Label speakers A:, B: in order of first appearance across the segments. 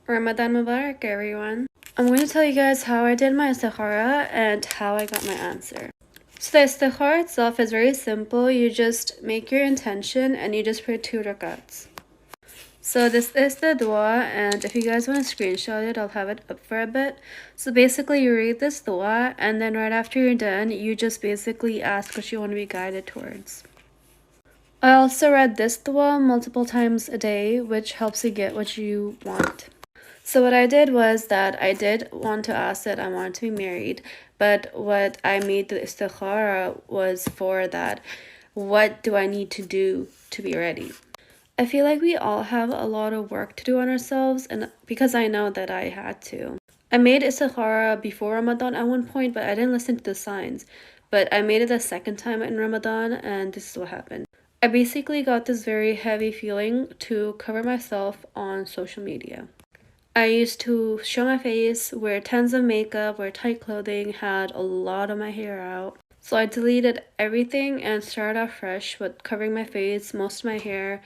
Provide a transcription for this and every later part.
A: Ramadan Mubarak, everyone. I'm going to tell you guys how I did my istikhaarah and how I got my answer. So the istikhaarah itself is very simple. You just make your intention and you just pray 2 rakats. So this is the dua, and if you guys want to screenshot it, I'll have it up for a bit. So basically you read this dua, and then right after you're done, you just basically ask what you want to be guided towards. I also read this dua multiple times a day, which helps you get what you want. So what I did was that I did want to ask that I wanted to be married, but what I made the istikhaarah was for that, what do I need to do to be ready? I feel like we all have a lot of work to do on ourselves, and because I know that I had to. I made istikhaarah before Ramadan at one point, but I didn't listen to the signs. But I made it the second time in Ramadan, and this is what happened. I basically got this very heavy feeling to cover myself on social media. I used to show my face, wear tons of makeup, wear tight clothing, had a lot of my hair out. So I deleted everything and started off fresh with covering my face, most of my hair,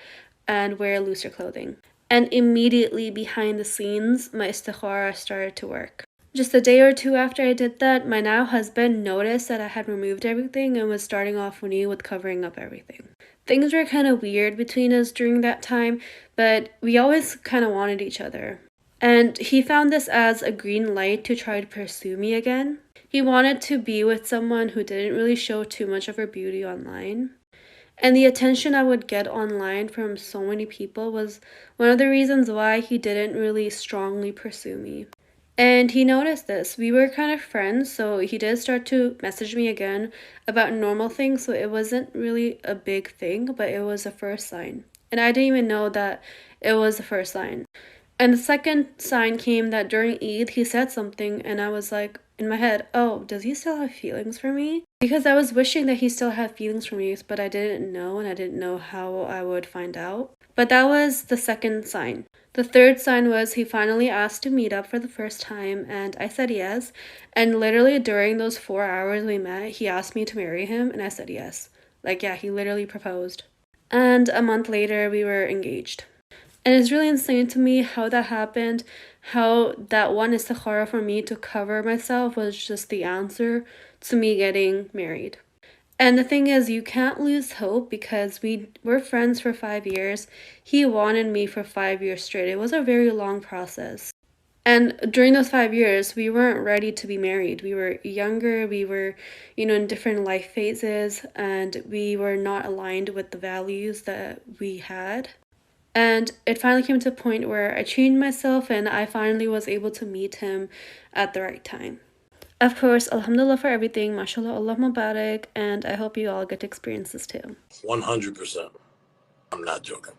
A: and wear looser clothing. And immediately behind the scenes, my istikhaarah started to work. Just a day or two after I did that, my now husband noticed that I had removed everything and was starting off new with covering up everything. Things were kind of weird between us during that time, but we always kind of wanted each other. And he found this as a green light to try to pursue me again. He wanted to be with someone who didn't really show too much of her beauty online. And the attention I would get online from so many people was one of the reasons why he didn't really strongly pursue me. And he noticed this. We were kind of friends, so he did start to message me again about normal things, so it wasn't really a big thing, but it was a first sign. And I didn't even know that it was the first sign. And the second sign came that during Eid, he said something, and I was like, in my head, oh, does he still have feelings for me? Because I was wishing that he still had feelings for me, but I didn't know, and I didn't know how I would find out. But that was the second sign. The third sign was he finally asked to meet up for the first time, and I said yes. And literally during those 4 hours we met, he asked me to marry him, and I said yes. Like, yeah, he literally proposed. And a month later, we were engaged. And it's really insane to me how that happened, how that one istikhaarah for me to cover myself was just the answer to me getting married. And the thing is, you can't lose hope because we were friends for 5 years. He wanted me for 5 years straight. It was a very long process. And during those 5 years, we weren't ready to be married. We were younger, we were, in different life phases, and we were not aligned with the values that we had. And it finally came to a point where I changed myself and I finally was able to meet him at the right time. Of course, alhamdulillah for everything, mashallah, Allah Mubarak, and I hope you all get to experience this too.
B: 100%. I'm not joking.